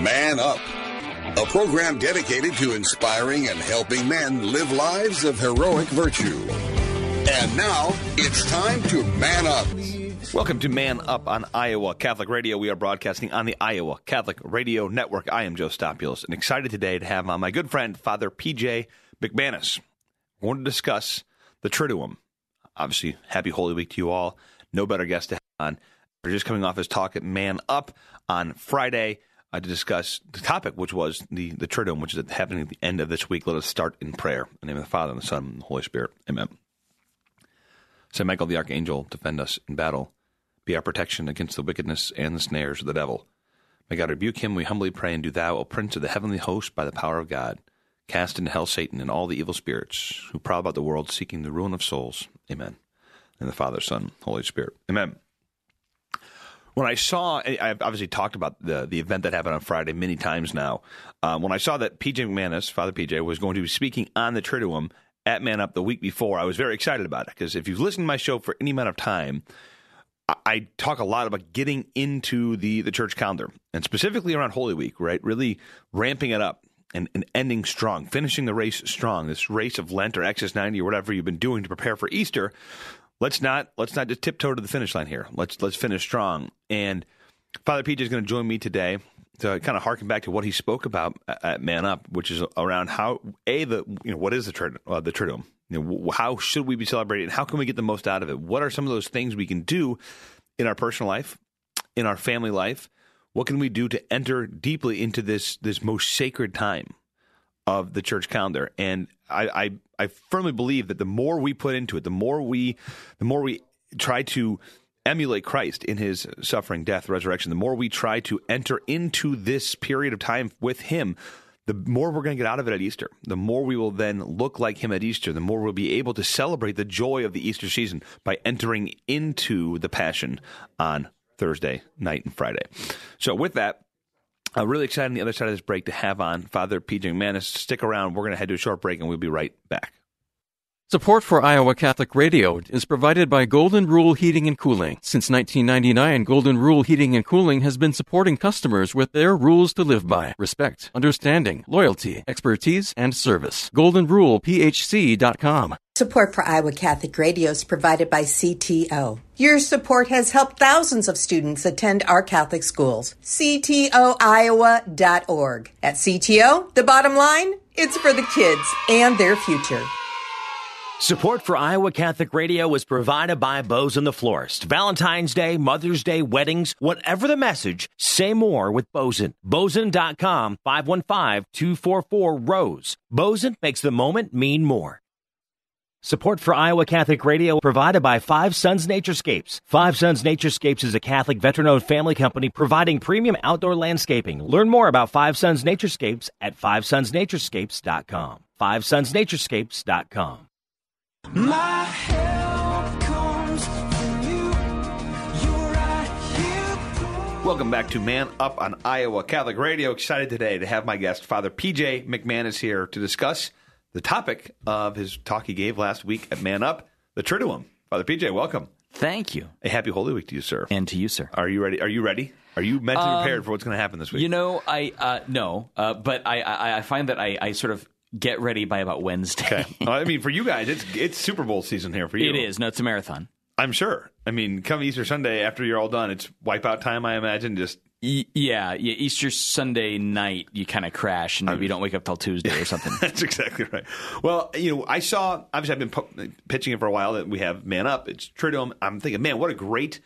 Man Up, a program dedicated to inspiring and helping men live lives of heroic virtue. And now, it's time to Man Up. Welcome to Man Up on Iowa Catholic Radio. We are broadcasting on the Iowa Catholic Radio Network. I am Joe Stopulus, and excited today to have on my good friend, Father P.J. McManus. We're going to discuss the Triduum. Obviously, happy Holy Week to you all. No better guest to have on. We're just coming off his talk at Man Up on Friday to discuss the topic, which was the Triduum, which is happening at the end of this week. Let us start in prayer. In the name of the Father, and the Son, and the Holy Spirit. Amen. Saint Michael the Archangel, defend us in battle. Be our protection against the wickedness and the snares of the devil. May God rebuke him, we humbly pray, and do thou, O Prince of the heavenly host, by the power of God, cast into hell Satan and all the evil spirits who prowl about the world seeking the ruin of souls. Amen. In the Father, Son, Holy Spirit. Amen. When I saw, I've obviously talked about the event that happened on Friday many times now. When I saw that P.J. McManus, Father P.J., was going to be speaking on the Triduum at Man Up the week before, I was very excited about it, because if you've listened to my show for any amount of time, I talk a lot about getting into the church calendar, and specifically around Holy Week, right? Really ramping it up and ending strong, finishing the race strong, this race of Lent or Exodus 90 or whatever you've been doing to prepare for Easter. Let's not just tiptoe to the finish line here. Let's finish strong. And Father PJ is going to join me today to kind of harken back to what he spoke about at Man Up, which is around how what is the Triduum? How should we be celebrating? How can we get the most out of it? What are some of those things we can do in our personal life, in our family life? What can we do to enter deeply into this most sacred time of the church calendar? And I firmly believe that the more we put into it, the more we try to emulate Christ in his suffering, death, resurrection, the more we try to enter into this period of time with him, the more we're going to get out of it at Easter. The more we will then look like him at Easter, the more we'll be able to celebrate the joy of the Easter season by entering into the Passion on Thursday night and Friday. So with that, I'm really excited on the other side of this break to have on Father P.J. McManus. Stick around. We're going to head to a short break, and we'll be right back. Support for Iowa Catholic Radio is provided by Golden Rule Heating and Cooling. Since 1999, Golden Rule Heating and Cooling has been supporting customers with their rules to live by: respect, understanding, loyalty, expertise, and service. GoldenRulePHC.com. Support for Iowa Catholic Radio is provided by CTO. Your support has helped thousands of students attend our Catholic schools. CTOIowa.org. At CTO, the bottom line, it's for the kids and their future. Support for Iowa Catholic Radio is provided by Bozen the Florist. Valentine's Day, Mother's Day, weddings, whatever the message, say more with Bozen. Bozen.com, 515-244-ROSE. Bozen makes the moment mean more. Support for Iowa Catholic Radio provided by Five Sons Naturescapes. Five Sons Naturescapes is a Catholic veteran-owned family company providing premium outdoor landscaping. Learn more about Five Sons Naturescapes at FiveSonsNaturescapes.com. FiveSonsNaturescapes.com. My help comes from you. You're right here. Welcome back to Man Up on Iowa Catholic Radio. Excited today to have my guest, Father P.J. McManus, here to discuss the topic of his talk he gave last week at Man Up, the Triduum. Father P.J., welcome. Thank you. A happy Holy Week to you, sir. And to you, sir. Are you ready? Are you mentally prepared for what's going to happen this week? No, but I find that I sort of get ready by about Wednesday. Okay. Well, I mean, for you guys, it's Super Bowl season here for you. It is. No, it's a marathon. I'm sure. I mean, come Easter Sunday, after you're all done, it's wipeout time, I imagine. Just Yeah. Easter Sunday night, you kind of crash and maybe you don't wake up till Tuesday or something. That's exactly right. Well, I saw, obviously I've been pitching it for a while that we have Man Up. It's Triduum. I'm thinking, man, what a great,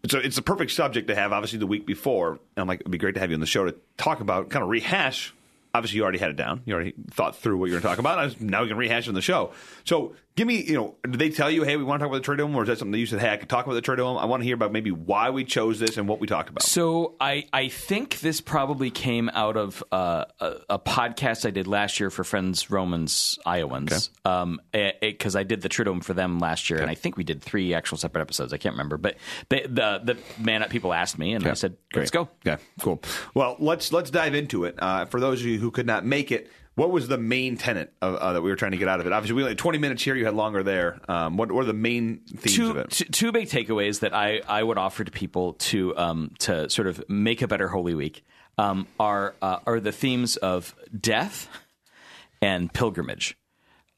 it's a perfect subject to have, obviously, the week before. And I'm like, it'd be great to have you on the show to talk about, kind of rehash. Obviously, you already had it down. You already thought through what you were going to talk about. Now we can rehash it on the show. So give me, did they tell you, hey, we want to talk about the Triduum? Or is that something that you said, hey, I could talk about the Triduum? I want to hear about maybe why we chose this and what we talked about. So I think this probably came out of a podcast I did last year for Friends Romans Iowans. Because I did the Triduum for them last year. Okay. And I think we did 3 actual separate episodes. I can't remember. But the Man Up people asked me, and I said, let's go. Okay, cool. Well, let's dive into it. For those of you who could not make it, What was the main tenet that we were trying to get out of it? Obviously, we only had 20 minutes here. You had longer there. What are the main themes of it? Two big takeaways that I would offer to people to sort of make a better Holy Week are the themes of death and pilgrimage.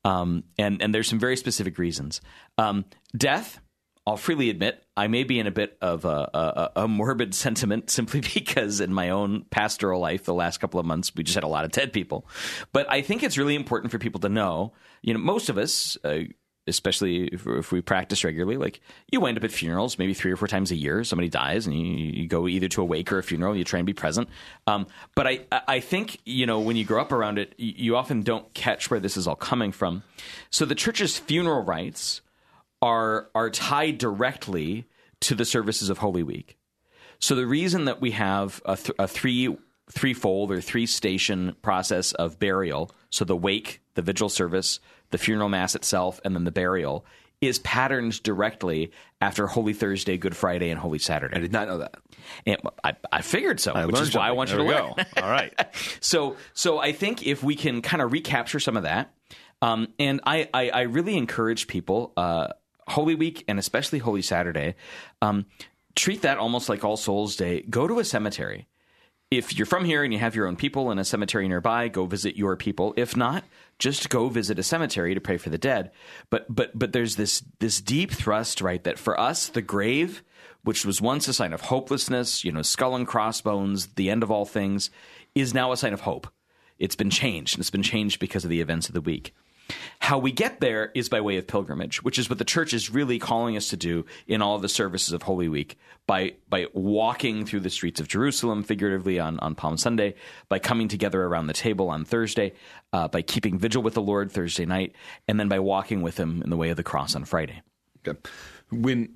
And there's some very specific reasons. Death, I'll freely admit, I may be in a bit of a morbid sentiment simply because in my own pastoral life the last couple of months we just had a lot of dead people. But I think it's really important for people to know, most of us, especially if we practice regularly, like you wind up at funerals maybe 3 or 4 times a year. Somebody dies and you go either to a wake or a funeral. You try and be present. But I think, when you grow up around it, you often don't catch where this is all coming from. So the church's funeral rites are tied directly to the services of Holy Week. So the reason that we have a threefold or 3-station process of burial, so the wake, the vigil service, the funeral mass itself, and then the burial, is patterned directly after Holy Thursday, Good Friday, and Holy Saturday. I did not know that. And I figured so, which is why I want you to learn. All right. So I think if we can kind of recapture some of that, and I really encourage people, Holy Week and especially Holy Saturday, treat that almost like All Souls Day. Go to a cemetery. If you're from here and you have your own people in a cemetery nearby, go visit your people. If not, just go visit a cemetery to pray for the dead. But there's this deep thrust, right, that for us, the grave, which was once a sign of hopelessness, skull and crossbones, the end of all things, is now a sign of hope. It's been changed, and it's been changed because of the events of the week. How we get there is by way of pilgrimage, which is what the church is really calling us to do in all of the services of Holy Week, by walking through the streets of Jerusalem, figuratively on Palm Sunday, by coming together around the table on Thursday, by keeping vigil with the Lord Thursday night, and then by walking with him in the way of the cross on Friday. Okay.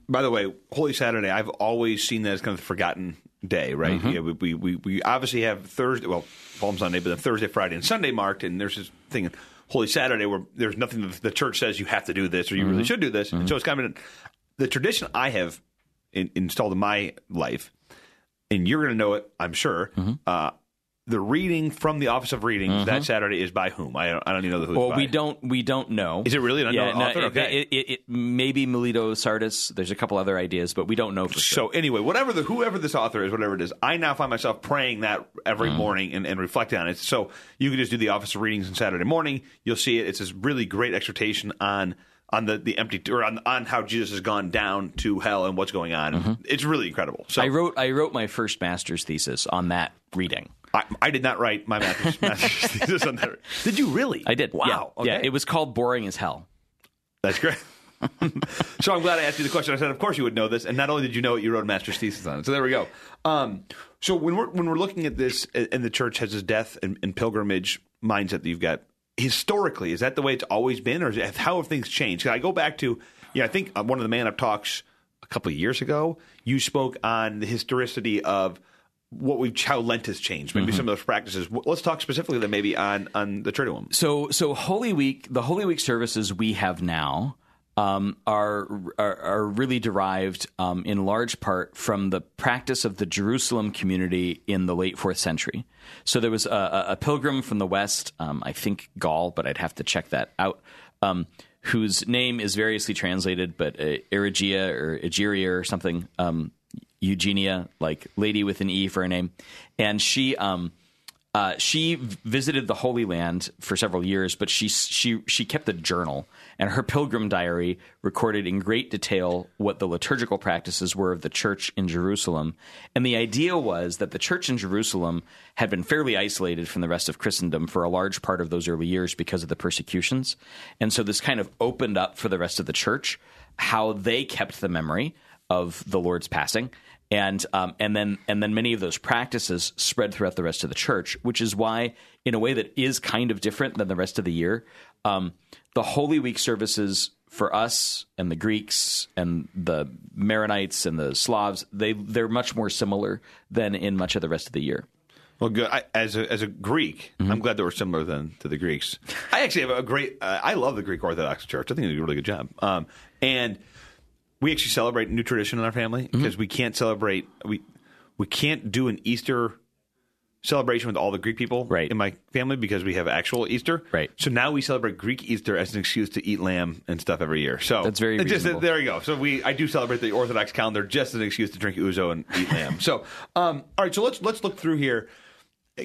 By the way, Holy Saturday, I've always seen that as kind of the forgotten day, right? Mm-hmm. Yeah, we obviously have Thursday, Palm Sunday, but then Thursday, Friday, and Sunday marked, and there's this thing Holy Saturday where there's nothing that the church says you have to do this or you really should do this. And so it's kind of the tradition I have installed in my life, and you're going to know it, I'm sure. The reading from the Office of Readings that Saturday is by whom? I don't even know who. Well, we don't know. Is it really an unknown author? Okay. It maybe Melito Sardis. There's a couple other ideas, but we don't know for sure. So anyway, whoever this author is, whatever it is, I now find myself praying that every morning and reflecting on it. So you can just do the Office of Readings on Saturday morning. You'll see it. It's this really great exhortation on the empty, or on how Jesus has gone down to hell and what's going on. It's really incredible. So I wrote my first master's thesis on that reading. I did not write my master's thesis on that. Did you really? I did. Wow. Yeah. Yeah, it was called Boring as Hell. That's great. So I'm glad I asked you the question. I said, of course you would know this. And not only did you know it, you wrote a master's thesis on it. So there we go. So when we're looking at this, and the church has this death and pilgrimage mindset that you've got, historically, is that the way it's always been, or how have things changed? Can I go back to, I think one of the Man Up talks a couple of years ago, you spoke on the historicity of how Lent has changed, maybe some of those practices. Let's talk specifically then maybe on the Triduum. So Holy Week, the Holy Week services we have now are really derived in large part from the practice of the Jerusalem community in the late 4th century. So there was a pilgrim from the west, I think Gaul, but I'd have to check that out, whose name is variously translated, but Egeria or Egeria or something, Eugenia, like lady with an E for a name. And she visited the Holy Land for several years, but she kept a journal, and her pilgrim diary recorded in great detail what the liturgical practices were of the church in Jerusalem. And the idea was that the church in Jerusalem had been fairly isolated from the rest of Christendom for a large part of those early years because of the persecutions. And so this kind of opened up for the rest of the church how they kept the memory of the Lord's passing. And then many of those practices spread throughout the rest of the church, which is why, in a way that is kind of different than the rest of the year, the Holy Week services for us and the Greeks and the Maronites and the Slavs, they're much more similar than in much of the rest of the year. Well, good. As a Greek, I'm glad that we're similar to the Greeks. I actually have a great. I love the Greek Orthodox Church. I think they do a really good job. And we actually celebrate a new tradition in our family because we can't celebrate. We can't do an Easter celebration with all the Greek people in my family because we have actual Easter. Right. So now we celebrate Greek Easter as an excuse to eat lamb and stuff every year. So that's very reasonable. There you go. So I do celebrate the Orthodox calendar just as an excuse to drink ouzo and eat lamb. So all right. So let's look through here.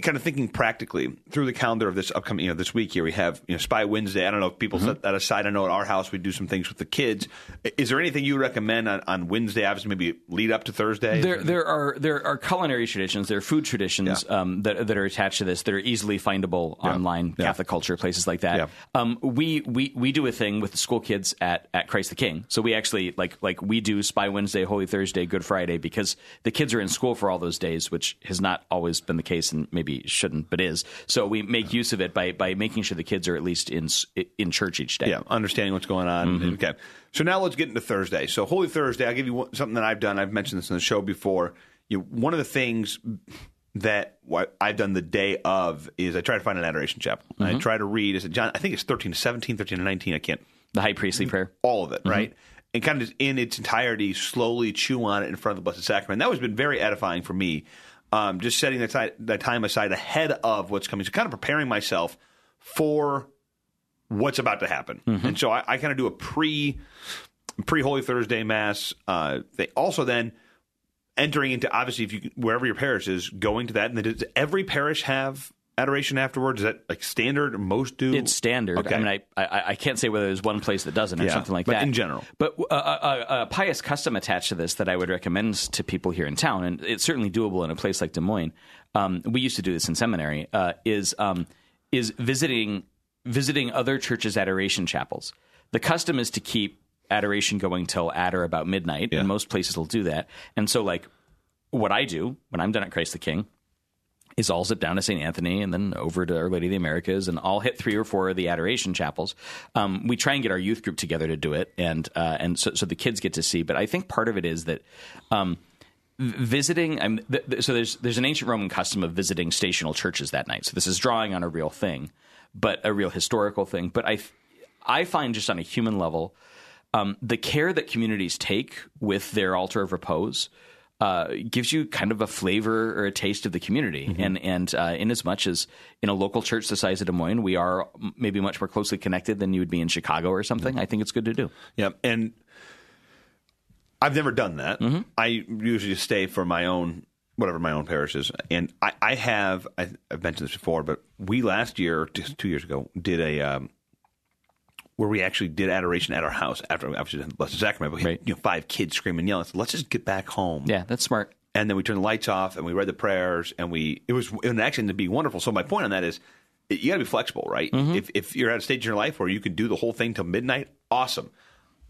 Kind of thinking practically through the calendar of this upcoming, this week here, we have, Spy Wednesday. I don't know if people set that aside. I know at our house we do some things with the kids. Is there anything you recommend on Wednesday? Obviously, maybe lead up to Thursday. There are culinary traditions, there are food traditions that are attached to this that are easily findable online, Catholic culture, places like that. Yeah. We do a thing with the school kids at Christ the King. So we actually like we do Spy Wednesday, Holy Thursday, Good Friday because the kids are in school for all those days, which has not always been the case and maybe shouldn't, but is. So we make use of it by making sure the kids are at least in church each day. Yeah, understanding what's going on. Okay. So now let's get into Thursday. So Holy Thursday, I'll give you something that I've done. I've mentioned this in the show before. One of the things that I've done the day of is I try to find an adoration chapel. I try to read, is it John? I think it's 13 to 17, 13 to 19. I can't. The high priestly prayer. All of it, right? And kind of just in its entirety, slowly chew on it in front of the Blessed Sacrament. That has been very edifying for me. Just setting that time aside ahead of what's coming. So kind of preparing myself for what's about to happen. And so I kind of do a pre-Holy Thursday Mass. They also then entering into, obviously, wherever your parish is, going to that. And then does every parish have adoration afterwards? Is that like standard? Most do? It's standard. Okay. I mean, I can't say whether there's one place that doesn't or something like but that. in general. But a pious custom attached to this that I would recommend to people here in town, and it's certainly doable in a place like Des Moines. We used to do this in seminary. Is visiting other churches' adoration chapels. The custom is to keep adoration going till at or about midnight, and most places will do that. And so, like, what I do when I'm done at Christ the King is I'll zip down to St. Anthony and then over to Our Lady of the Americas, and I'll hit 3 or 4 of the adoration chapels. We try and get our youth group together to do it, and so the kids get to see. But I think part of it is that visiting. So there's an ancient Roman custom of visiting stational churches that night. So this is drawing on a real thing, but a real historical thing. But I find just on a human level, the care that communities take with their altar of repose gives you kind of a flavor or a taste of the community. And in as much as in a local church the size of Des Moines, we are maybe much more closely connected than you would be in Chicago or something. I think it's good to do. Yeah, and I've never done that. I usually just stay for my own parish is. And I've mentioned this before, but we last year, just 2 years ago, did a where we actually did adoration at our house after obviously the Blessed Sacrament. We had 5 kids screaming, yelling. So let's just get back home. Yeah, that's smart. And then we turned the lights off and we read the prayers and it was actually to be wonderful. So my point on that is you got to be flexible, right? If you're at a stage in your life where you can do the whole thing till midnight, awesome.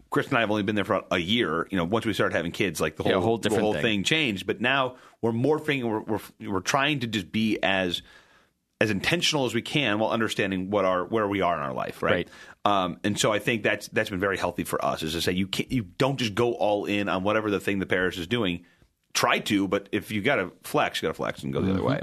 Chris and I have only been there for a year. Once we started having kids, like the whole thing changed. But now we're morphing. We're trying to just be as intentional as we can while understanding where we are in our life, right? And so I think that's been very healthy for us, is to say you don't just go all in on whatever the thing the parish is doing. Try to, but if you got to flex, and go the other way.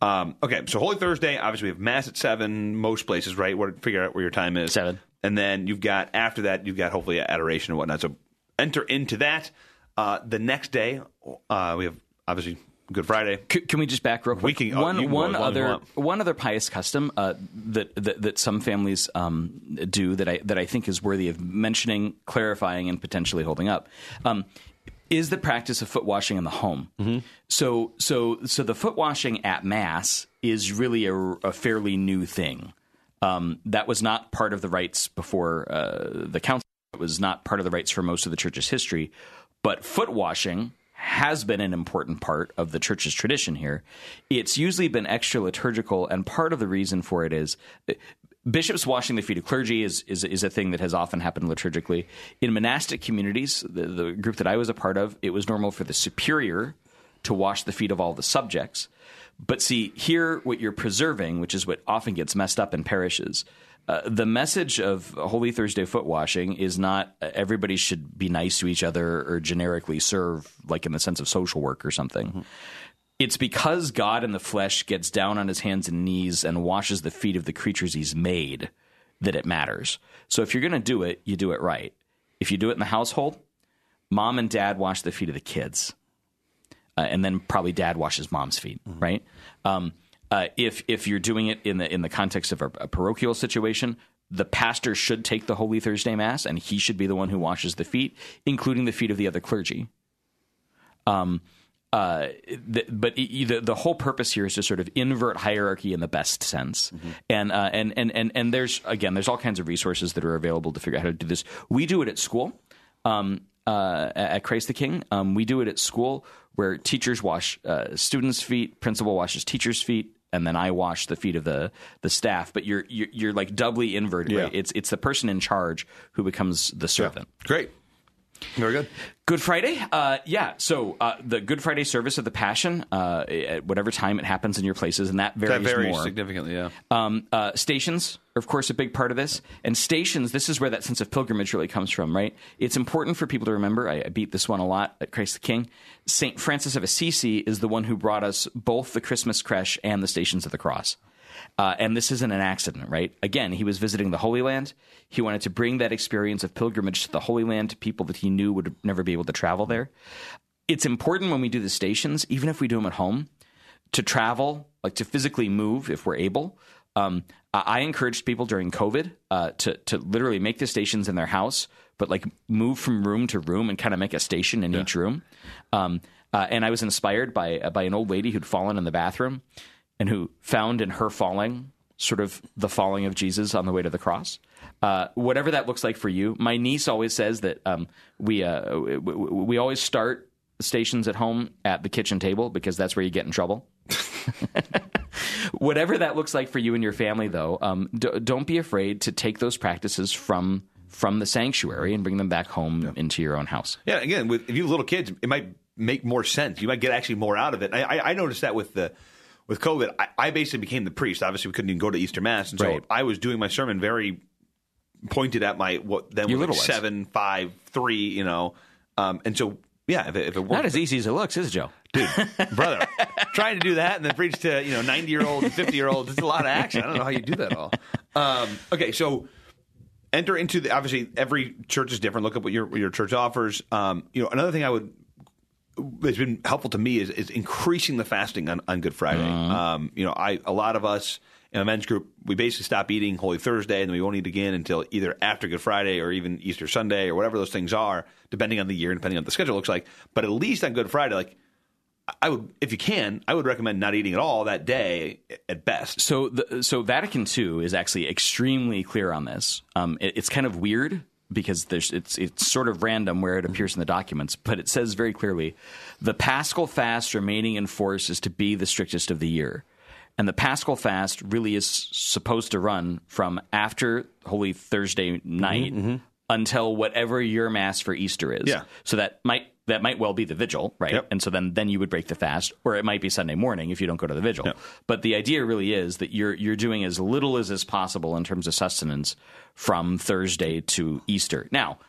Okay, so Holy Thursday, obviously we have Mass at 7 most places, right? Figure out where your time is. 7. And then after that, you've got hopefully adoration and whatnot. So enter into that. The next day, we have obviously Good Friday. Can we just back real quick? We can. One other pious custom that some families do that I think is worthy of mentioning, clarifying, and potentially holding up. Is the practice of foot washing in the home. So the foot washing at Mass is really a fairly new thing. That was not part of the rites before the council. It was not part of the rites for most of the church's history. But foot washing has been an important part of the church's tradition here. It's usually been extra liturgical, and part of the reason for it is bishops washing the feet of clergy is a thing that has often happened liturgically. In monastic communities, the group that I was a part of, it was normal for the superior to wash the feet of all the subjects. But see, here what you're preserving, which is what often gets messed up in parishes, the message of Holy Thursday foot washing is not everybody should be nice to each other or generically serve, like in the sense of social work or something. It's because God in the flesh gets down on his hands and knees and washes the feet of the creatures he's made that it matters. So if you're going to do it, you do it right. If you do it in the household, mom and dad wash the feet of the kids. And then probably dad washes mom's feet, right? If you're doing it in the context of a parochial situation, the pastor should take the Holy Thursday Mass, and he should be the one who washes the feet, including the feet of the other clergy. But the whole purpose here is to sort of invert hierarchy in the best sense, and there's all kinds of resources that are available to figure out how to do this. We do it at school, at Christ the King. We do it at school where teachers wash students' feet, principal washes teachers' feet, and then I wash the feet of the staff. But you're like doubly inverted. Yeah. Right? It's the person in charge who becomes the servant. Yeah. Great. Very good. Good Friday? So the Good Friday service of the Passion, at whatever time it happens in your places, and that varies more. Significantly, yeah. Stations are, of course, a big part of this. And stations, this is where that sense of pilgrimage really comes from, right? It's important for people to remember, I beat this one a lot at Christ the King, St. Francis of Assisi is the one who brought us both the Christmas creche and the Stations of the Cross. And this isn't an accident, right? Again, he was visiting the Holy Land. He wanted to bring that experience of pilgrimage to the Holy Land to people that he knew would never be able to travel there. It's important when we do the stations, even if we do them at home, to travel, like to physically move if we're able. I encouraged people during COVID to literally make the stations in their house, but like move from room to room and kind of make a station in each room. And I was inspired by an old lady who'd fallen in the bathroom, and who found in her falling sort of the falling of Jesus on the way to the cross. Whatever that looks like for you. My niece always says that we always start stations at home at the kitchen table because that's where you get in trouble. Whatever that looks like for you and your family, though, don't be afraid to take those practices from the sanctuary and bring them back home into your own house. Yeah, again, if you have little kids, it might make more sense. You might get actually more out of it. I noticed that with COVID, I basically became the priest. Obviously, we couldn't even go to Easter Mass, and so I was doing my sermon very pointed at my what then was like 7, 5, 3, and so if it worked, not as easy as it looks, is it, Joe? Dude, brother, trying to do that and then preach to 90-year-olds and 50-year-olds, it's a lot of action. I don't know how you do that all. Okay, so enter into obviously every church is different. Look up what your church offers. Another thing it's been helpful to me is increasing the fasting on Good Friday. A lot of us in a men's group, we basically stop eating Holy Thursday, and then we won't eat again until either after Good Friday or even Easter Sunday or whatever those things are, depending on the year and depending on what the schedule looks like. But at least on Good Friday, like I would, if you can, I would recommend not eating at all that day at best. So Vatican II is actually extremely clear on this. It's kind of weird, because it's sort of random where it appears in the documents, but it says very clearly, the Paschal fast remaining in force is to be the strictest of the year. And the Paschal fast really is supposed to run from after Holy Thursday night until whatever your Mass for Easter is. Yeah. So that might well be the vigil, right? Yep. And so then you would break the fast, or it might be Sunday morning if you don't go to the vigil. Yep. But the idea really is that you're doing as little as is possible in terms of sustenance from Thursday to Easter. Now,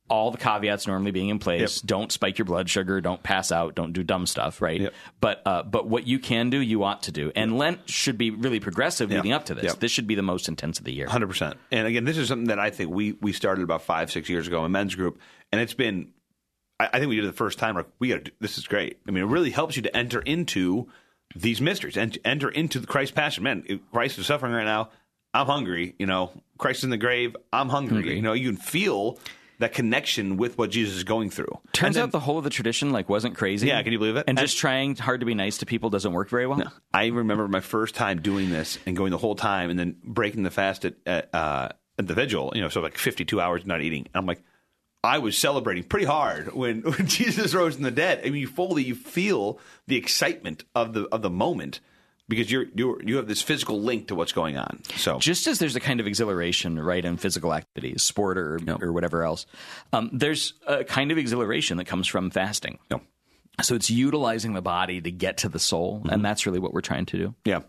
all the caveats normally being in place. Don't spike your blood sugar. Don't pass out. Don't do dumb stuff, right? Yep. But what you can do, you ought to do. And Lent should be really progressive leading up to this. Yep. This should be the most intense of the year. 100%. And again, this is something that I think we started about 5-6 years ago in a men's group, and it's been, I think we did it the first time. This is great. I mean, it really helps you to enter into these mysteries and enter into the Christ Passion. Man, Christ is suffering right now. I'm hungry. Christ is in the grave. I'm hungry. You can feel that connection with what Jesus is going through. Turns out the whole of the tradition wasn't crazy. Yeah, can you believe it? And just trying hard to be nice to people doesn't work very well. No. I remember my first time doing this and going the whole time and then breaking the fast at the vigil, so like 52 hours not eating. And I'm like, I was celebrating pretty hard when Jesus rose from the dead. I mean, you feel the excitement of the moment, because you have this physical link to what's going on. So just as there's a kind of exhilaration, right, in physical activities, sport or whatever else, there's a kind of exhilaration that comes from fasting. Yep. So it's utilizing the body to get to the soul, and that's really what we're trying to do. Yeah.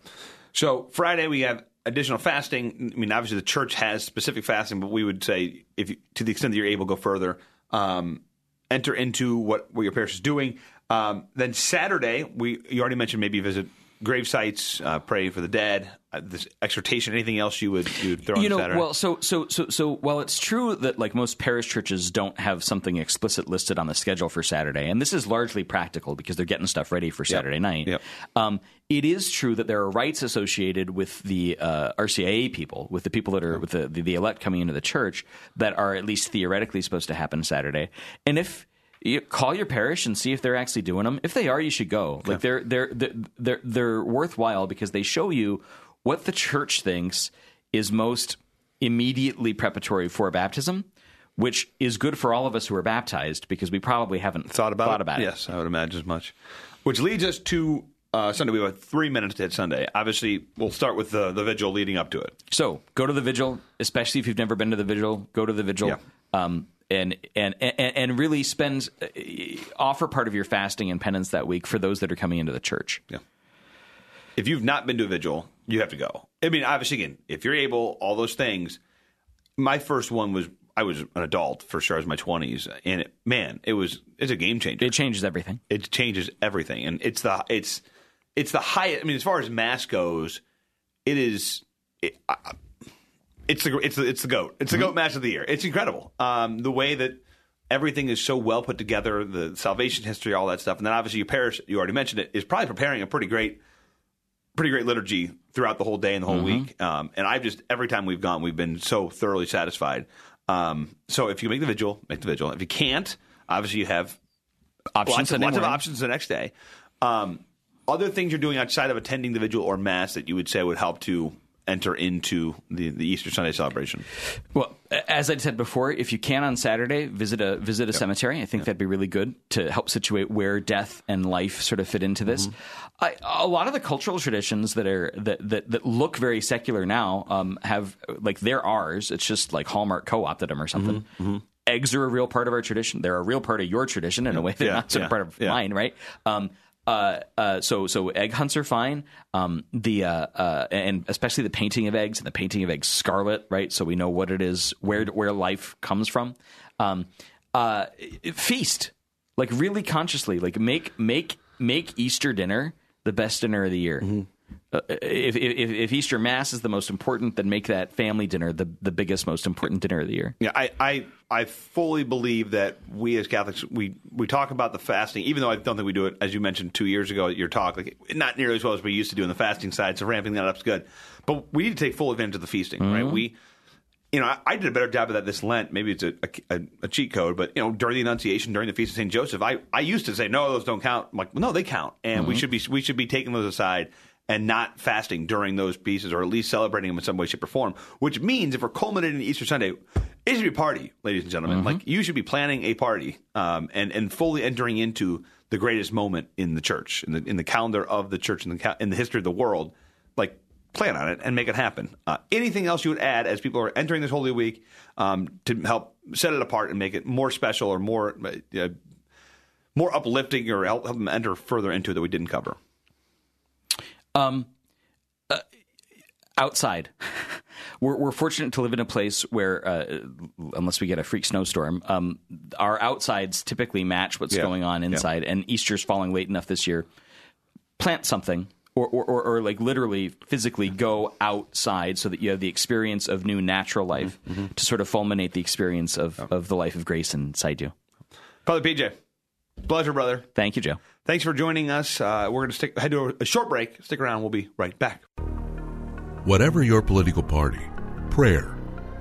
So Friday we have additional fasting. I mean, obviously the church has specific fasting, but we would say, to the extent that you're able, go further. Enter into what your parish is doing. Then Saturday, you already mentioned maybe visit grave sites, pray for the dead, this exhortation, anything else you would throw on Saturday? Well, so while it's true that like most parish churches don't have something explicit listed on the schedule for Saturday, and this is largely practical because they're getting stuff ready for Saturday night. Yep. It is true that there are rites associated with the RCIA people, with the people that are with the elect coming into the church that are at least theoretically supposed to happen Saturday. And if you call your parish and see if they're actually doing them. If they are, you should go. Okay. Like they're worthwhile because they show you what the church thinks is most immediately preparatory for baptism, which is good for all of us who are baptized because we probably haven't thought about it. Yes, I would imagine as much. Which leads us to Sunday. We have 3 minutes to hit Sunday. Obviously, we'll start with the vigil leading up to it. So go to the vigil, especially if you've never been to the vigil. Go to the vigil. Yeah. And really offer part of your fasting and penance that week for those that are coming into the church. Yeah. If you've not been to a vigil, you have to go. I mean, obviously, again, if you're able, all those things. My first one was I was an adult for sure. I was in my 20s, and it's a game changer. It changes everything. It changes everything, and it's the highest. I mean, as far as Mass goes, it is. It's the goat. It's the goat Mass of the year. It's incredible. The way that everything is so well put together, the salvation history, all that stuff, and then obviously your parish, you already mentioned it, is probably preparing a pretty great liturgy throughout the whole day and the whole week. And I've just every time we've gone, we've been so thoroughly satisfied. So if you make the vigil, make the vigil. If you can't, obviously you have lots of options the next day. Other things you're doing outside of attending the vigil or Mass that you would say would help to enter into the Easter Sunday celebration? Well, as I said before, if you can on Saturday, visit a cemetery. I think that'd be really good to help situate where death and life sort of fit into this. A lot of the cultural traditions that look very secular now have like they're ours. It's just like Hallmark co-opted them or something. Eggs are a real part of our tradition. They're a real part of your tradition in a way they're not sort of part of mine, right? So egg hunts are fine. And especially the painting of eggs and the painting of eggs scarlet, right? So we know what it is, where life comes from. Feast, like really consciously, like make Easter dinner the best dinner of the year. If Easter Mass is the most important, then make that family dinner the biggest, most important dinner of the year. Yeah, I fully believe that we as Catholics, we talk about the fasting, even though I don't think we do it, as you mentioned 2 years ago at your talk, like not nearly as well as we used to do on the fasting side, so ramping that up is good. But we need to take full advantage of the feasting, right? I did a better job of that this Lent. Maybe it's a cheat code, but during the Annunciation, during the Feast of St. Joseph, I used to say, no, those don't count. I'm like, well, no, they count. And we should be taking those aside and not fasting during those pieces, or at least celebrating them in some way, shape, or form. Which means if we're culminating Easter Sunday, it should be a party, ladies and gentlemen. Like you should be planning a party and fully entering into the greatest moment in the church, in the calendar of the church, in the history of the world. Like plan on it and make it happen. Anything else you would add as people are entering this Holy Week to help set it apart and make it more special or more uplifting, or help them enter further into it that we didn't cover? Outside. We're fortunate to live in a place where, unless we get a freak snowstorm, our outsides typically match what's going on inside. And Easter's falling late enough this year. Plant something, or like literally physically go outside so that you have the experience of new natural life to sort of fulminate the experience of the life of grace inside you. Father PJ, pleasure, brother. Thank you, Joe. Thanks for joining us. We're going to head to a short break. Stick around. We'll be right back. Whatever your political party, prayer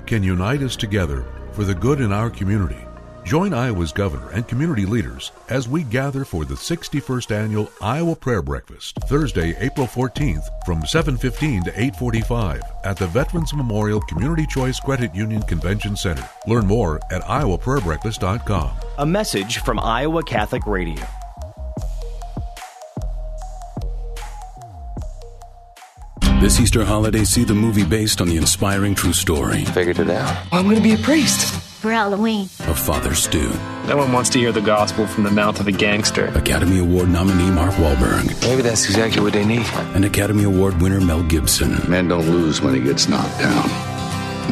can unite us together for the good in our community. Join Iowa's governor and community leaders as we gather for the 61st Annual Iowa Prayer Breakfast, Thursday, April 14th from 7:15 to 8:45 at the Veterans Memorial Community Choice Credit Union Convention Center. Learn more at iowaprayerbreakfast.com. A message from Iowa Catholic Radio. This Easter holiday, see the movie based on the inspiring true story Figured it out. I'm going to be a priest. For Halloween. of Father Stu. No one wants to hear the gospel from the mouth of a gangster. Academy Award nominee Mark Wahlberg. Maybe that's exactly what they need. And Academy Award winner Mel Gibson. Man don't lose when he gets knocked down,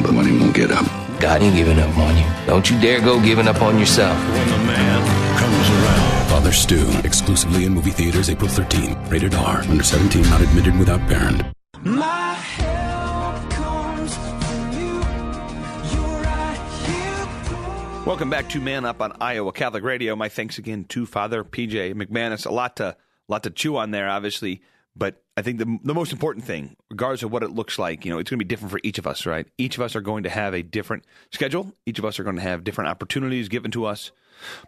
but when he won't get up. God ain't giving up on you. Don't you dare go giving up on yourself. When the man comes around. Father Stu, exclusively in movie theaters April 13. Rated R. Under 17, not admitted without parent. My help comes from you. You're right here. Welcome back to Man Up on Iowa Catholic Radio. My thanks again to Father PJ McManus. A lot to chew on there, obviously. But I think the most important thing, regardless of what it looks like, it's going to be different for each of us, right? Each of us are going to have a different schedule. Each of us are going to have different opportunities given to us.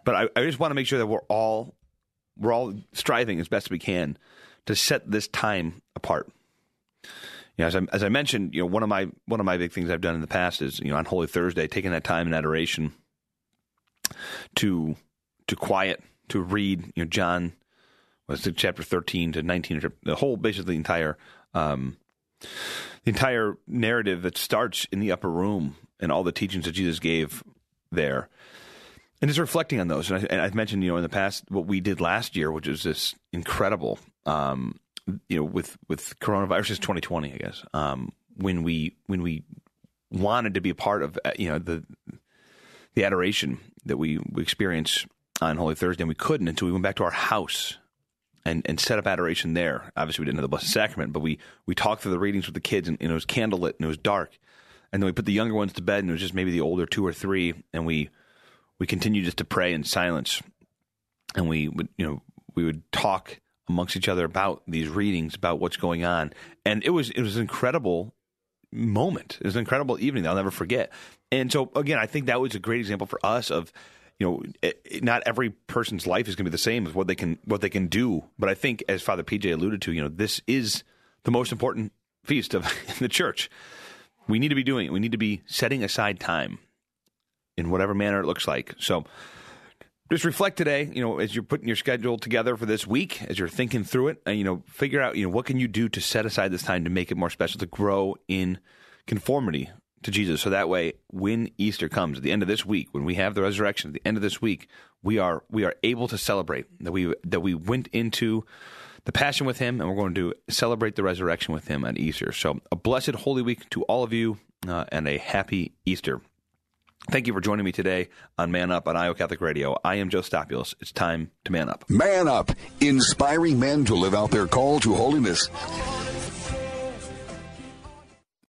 But I just want to make sure that we're all striving as best we can to set this time apart. As I mentioned, one of my big things I've done in the past is, on Holy Thursday, taking that time in adoration to quiet, to read, John. It's chapter 13 to 19, the whole, basically the entire narrative that starts in the upper room and all the teachings that Jesus gave there. And just reflecting on those. And I've mentioned, in the past, what we did last year, which was this incredible, with coronavirus, is 2020, I guess, when we wanted to be a part of, the adoration that we experience on Holy Thursday, and we couldn't until we went back to our house and set up adoration there. Obviously, we didn't have the Blessed Sacrament, but we talked through the readings with the kids, and it was candlelit, and it was dark. And then we put the younger ones to bed, and it was just maybe the older 2 or 3, and we continued just to pray in silence. And we would talk amongst each other about these readings, about what's going on. And it was an incredible moment. It was an incredible evening that I'll never forget. And so, again, I think that was a great example for us of, not every person's life is going to be the same as what they can do. But I think, as Father PJ alluded to, this is the most important feast of in the church. We need to be doing it. We need to be setting aside time in whatever manner it looks like. So just reflect today, as you're putting your schedule together for this week, as you're thinking through it, and, figure out, what can you do to set aside this time to make it more special, to grow in conformity to Jesus. So that way, when Easter comes at the end of this week, when we have the resurrection at the end of this week, we are able to celebrate that we went into the Passion with Him, and we're going to celebrate the resurrection with Him on Easter. So a blessed Holy Week to all of you, and a happy Easter. Thank you for joining me today on Man Up on Iowa Catholic Radio. I am Joe Stopulus. It's time to man up. Man Up, inspiring men to live out their call to holiness.